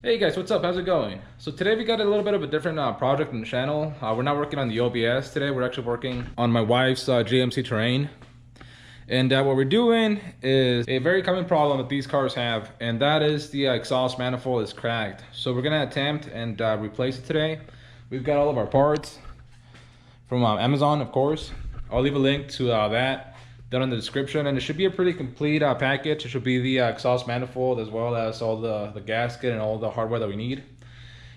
Hey guys, what's up? How's it going? So today we got a little bit of a different project on the channel. We're not working on the OBS today. We're actually working on my wife's GMC Terrain. And what we're doing is a very common problem that these cars have, and that is the exhaust manifold is cracked. So we're gonna attempt and replace it today. We've got all of our parts from Amazon, of course. I'll leave a link to that down in the description, and it should be a pretty complete package. It should be the exhaust manifold as well as all the gasket and all the hardware that we need.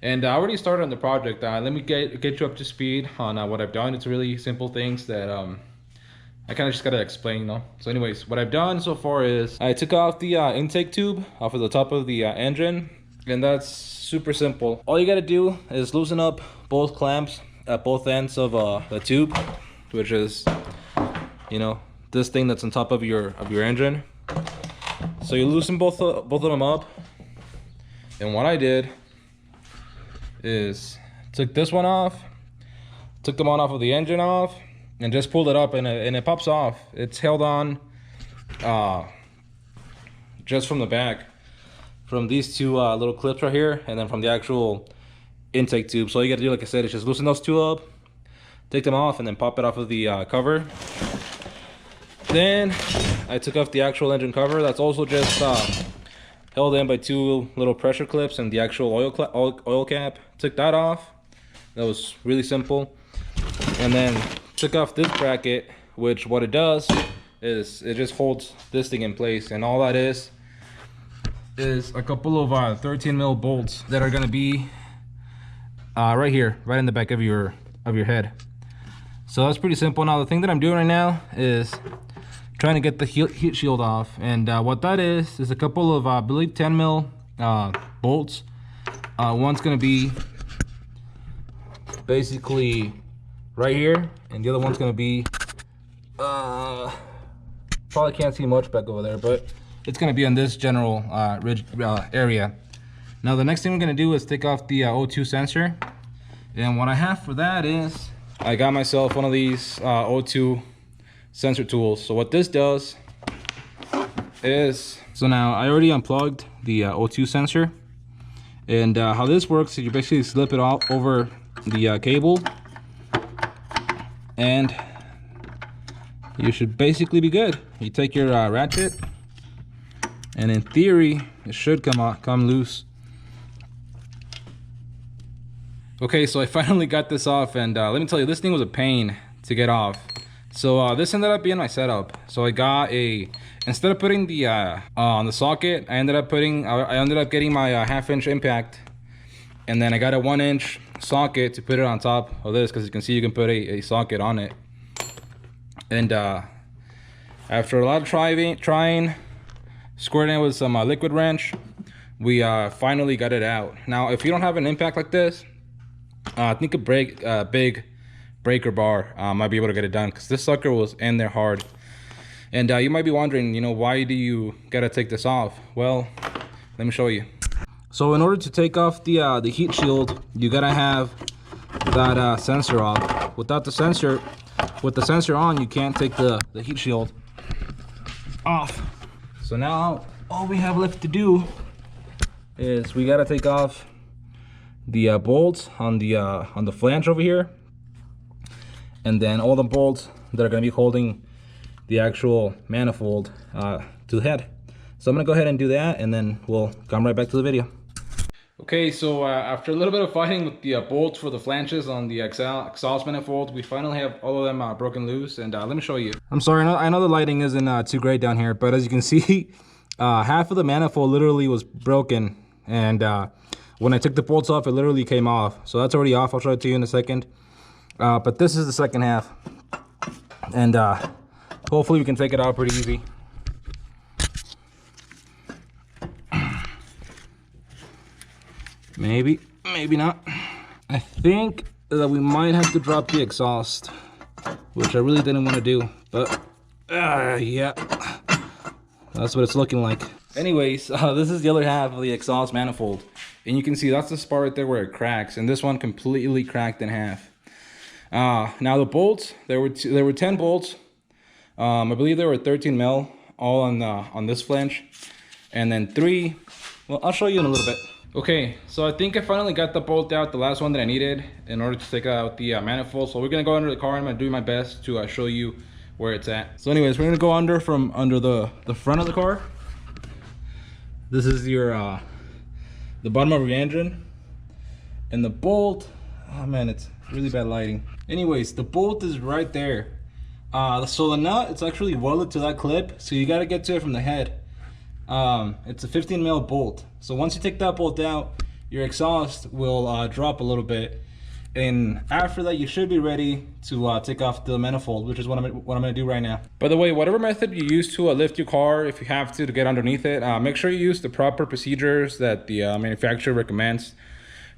And I already started on the project. Let me get you up to speed on what I've done. It's really simple things that I kind of just gotta explain, you know. So anyways, what I've done so far is I took off the intake tube off of the top of the engine, and that's super simple. All you gotta do is loosen up both clamps at both ends of the tube, which is, you know, this thing that's on top of your engine. So you loosen both of them up, and what I did is took this one off, took the one off of the engine off, and just pulled it up, and it pops off. It's held on just from the back, from these two little clips right here, and then from the actual intake tube. So all you gotta do, like I said, is just loosen those two up, take them off, and then pop it off of the cover. Then I took off the actual engine cover. That's also just held in by two little pressure clips and the actual oil cap. Took that off. That was really simple. And then took off this bracket, which what it does is it just holds this thing in place. And all that is a couple of 13 mil bolts that are gonna be right here, right in the back of your head. So that's pretty simple. Now the thing that I'm doing right now is trying to get the heat shield off, and what that is a couple of I believe 10 mil bolts. One's gonna be basically right here, and the other one's gonna be probably can't see much back over there, but it's gonna be on this general ridge area. Now the next thing we're gonna do is take off the O2 sensor, and what I have for that is I got myself one of these O2 sensor tools. So what this does is, so now I already unplugged the O2 sensor, and how this works is you basically slip it all over the cable, and you should basically be good. You take your ratchet, and in theory it should come loose. Okay, so I finally got this off, and let me tell you, this thing was a pain to get off. So this ended up being my setup. So I got instead of putting the on the socket, I ended up getting my 1/2 inch impact, and then I got a 1 inch socket to put it on top of this, because you can see you can put a socket on it. And after a lot of trying, squirting it with some liquid wrench, we finally got it out. Now if you don't have an impact like this, I think a big breaker bar might be able to get it done, because this sucker was in there hard. And you might be wondering, you know, why do you gotta take this off? Well, let me show you. So in order to take off the heat shield, you gotta have that sensor off. Without the sensor, with the sensor on, you can't take the heat shield off. So now all we have left to do is we gotta take off the bolts on the flange over here, and then all the bolts that are going to be holding the actual manifold to the head. So I'm going to go ahead and do that, and then we'll come right back to the video. Okay, so after a little bit of fighting with the bolts for the flanges on the exhaust manifold, we finally have all of them broken loose, and let me show you. I'm sorry, I know the lighting isn't too great down here, but as you can see, half of the manifold literally was broken, and when I took the bolts off, it literally came off. So that's already off. I'll show it to you in a second. But this is the second half, and hopefully we can take it out pretty easy. Maybe not. I think that we might have to drop the exhaust, which I really didn't want to do, but yeah, that's what it's looking like. Anyways, this is the other half of the exhaust manifold, and you can see that's the spot right there where it cracks, and this one completely cracked in half. Now the bolts, there were 10 bolts. I believe there were 13 mil all on this flange, and then 3. Well, I'll show you in a little bit. Okay, so I think I finally got the bolt out, the last one that I needed in order to take out the manifold. So we're gonna go under the car and I'm gonna do my best to show you where it's at. So anyways, we're gonna go under from under the front of the car. This is your the bottom of your engine. And the bolt, oh man, it's really bad lighting. Anyways, the bolt is right there. So the nut, it's actually welded to that clip, so you gotta get to it from the head. It's a 15 mil bolt. So once you take that bolt out, your exhaust will drop a little bit, and after that you should be ready to take off the manifold, which is what I'm gonna do right now. By the way, whatever method you use to lift your car, if you have to get underneath it, make sure you use the proper procedures that the manufacturer recommends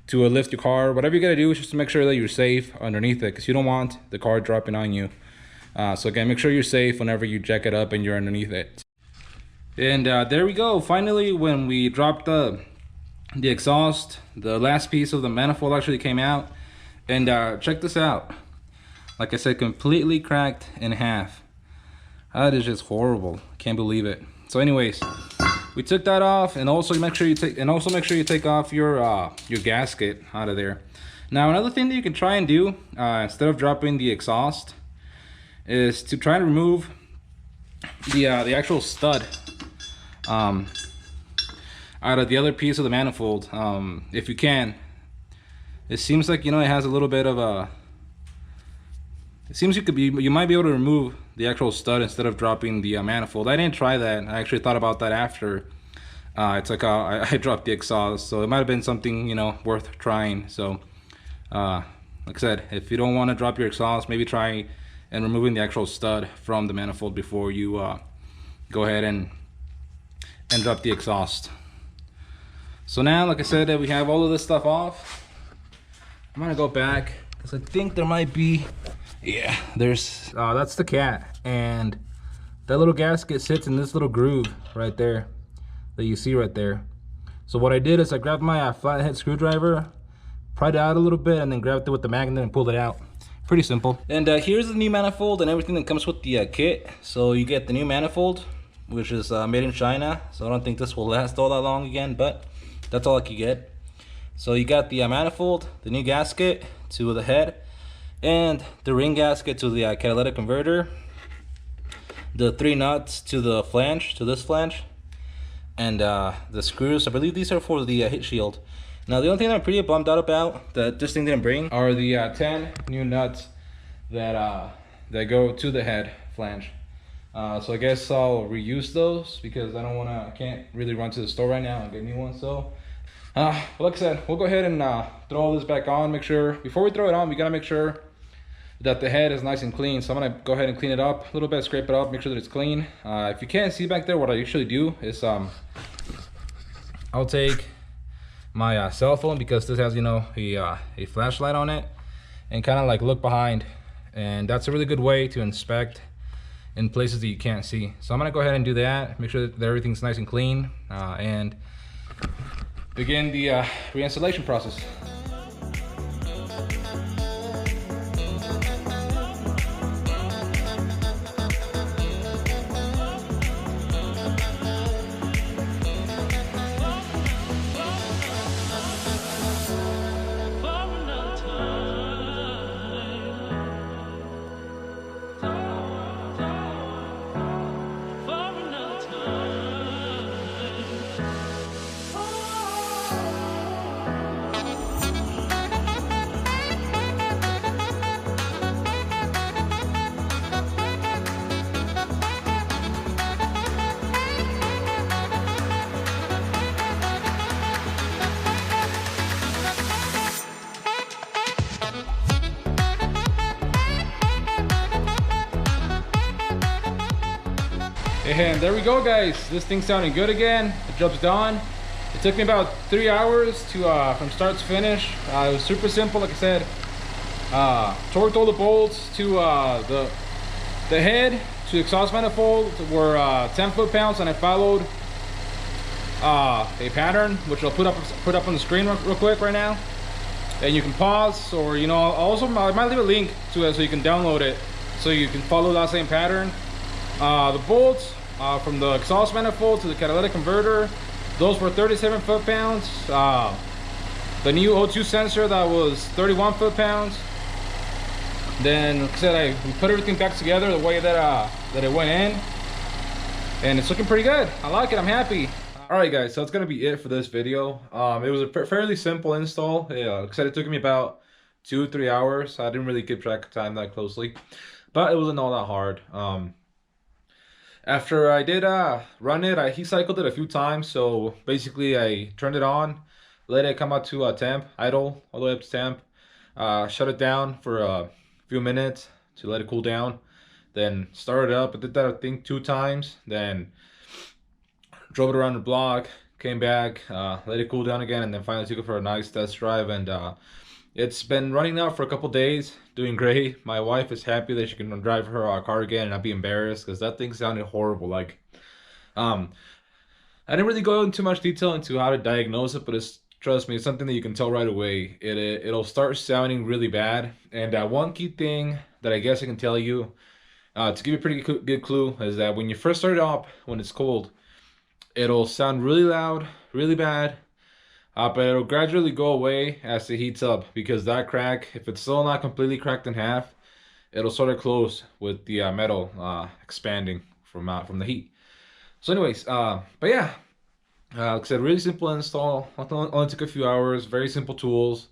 to lift your car. Whatever you gotta do is just to make sure that you're safe underneath it, because you don't want the car dropping on you. So again, make sure you're safe whenever you jack it up and you're underneath it. And there we go. Finally, when we dropped the exhaust, the last piece of the manifold actually came out. And check this out. Like I said, completely cracked in half. That is just horrible. Can't believe it. So anyways, we took that off, and also make sure you take off your gasket out of there. Now another thing that you can try and do instead of dropping the exhaust is to try and remove the actual stud out of the other piece of the manifold, if you can. It seems like, you know, it has a little bit of a, it seems you might be able to remove the actual stud instead of dropping the manifold. I didn't try that. I actually thought about that after I dropped the exhaust, so it might have been something, you know, worth trying. So like I said, if you don't want to drop your exhaust, maybe try and removing the actual stud from the manifold before you go ahead and drop the exhaust. So now, like I said, we have all of this stuff off. I'm gonna go back because I think there might be, yeah, there's that's the cat, and that little gasket sits in this little groove right there that you see right there. So what I did is I grabbed my flathead screwdriver, pried it out a little bit, and then grabbed it with the magnet and pulled it out. Pretty simple. And here's the new manifold and everything that comes with the kit. So you get the new manifold, which is made in China, so I don't think this will last all that long again, but that's all I could get. So you got the manifold, the new gasket to the head, and the ring gasket to the catalytic converter, the 3 nuts to the flange, to this flange, and the screws. I believe these are for the heat shield. Now the only thing I'm pretty bummed out about that this thing didn't bring are the 10 new nuts that go to the head flange. So I guess I'll reuse those because I can't really run to the store right now and get new ones. So but like I said, we'll go ahead and throw all this back on. Make sure, before we throw it on, we gotta make sure that the head is nice and clean. So I'm gonna go ahead and clean it up a little bit, scrape it up, make sure that it's clean. If you can't see back there, what I usually do is I'll take my cell phone, because this has, you know, a flashlight on it, and kind of like look behind, and that's a really good way to inspect in places that you can't see. So I'm gonna go ahead and do that, make sure that everything's nice and clean, and begin the reinstallation process. And there we go, guys. This thing's sounding good again. The job's done. It took me about 3 hours to from start to finish. It was super simple, like I said. Torqued all the bolts to the head to the exhaust manifold were 10 foot-pounds, and I followed a pattern which I'll put up on the screen real quick right now. And you can pause, or you know, also I might leave a link to it so you can download it so you can follow that same pattern. The bolts from the exhaust manifold to the catalytic converter Those were 37 foot-pounds. The new O2 sensor, that was 31 foot-pounds. Then, like I said, we put everything back together the way that it went in, and it's looking pretty good. I like it. I'm happy. All right, guys. So that's gonna be it for this video. It was a fairly simple install. Yeah, like I said, it took me about 2-3 hours. I didn't really keep track of time that closely, but it wasn't all that hard. After I did run it, he cycled it a few times. So basically, I turned it on, let it come out to temp, idle all the way up to temp, shut it down for a few minutes to let it cool down, then started it up. I did that I think 2 times, then drove it around the block, came back, let it cool down again, and then finally took it for a nice test drive. And it's been running now for a couple days, doing great. My wife is happy that she can drive her car again and not be embarrassed, because that thing sounded horrible. Like, I didn't really go into much detail into how to diagnose it, but trust me, it's something that you can tell right away. It'll start sounding really bad. And one key thing that I guess I can tell you, to give you a pretty good clue, is that when you first start it up, when it's cold, it'll sound really loud, really bad. But it'll gradually go away as it heats up, because that crack, if it's still not completely cracked in half, it'll sort of close with the metal expanding from the heat. So anyways, but yeah, like I said, really simple install. Only took a few hours. Very simple tools.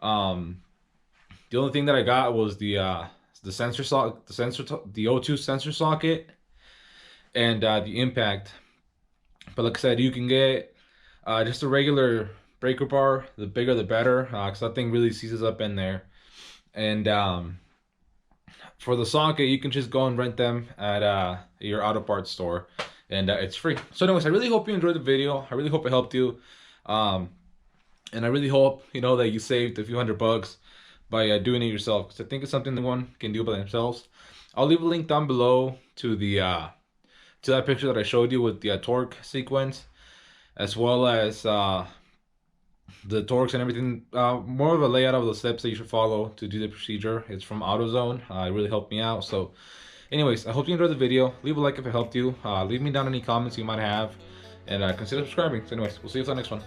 The only thing that I got was the sensor socket, the O2 sensor socket, and the impact. But like I said, you can get just a regular breaker bar. The bigger the better, because that thing really seizes up in there. And for the socket, you can just go and rent them at your auto parts store, and it's free. So anyways, I really hope you enjoyed the video. I really hope it helped you, and I really hope that you saved a few $100 by doing it yourself, because I think it's something anyone can do by themselves. I'll leave a link down below to that picture that I showed you with the torque sequence, as well as the torques and everything, more of a layout of the steps that you should follow to do the procedure. It's from AutoZone. It really helped me out. So anyways, I hope you enjoyed the video. Leave a like if it helped you. Leave me down any comments you might have, and consider subscribing. So anyways, we'll see you for the next one.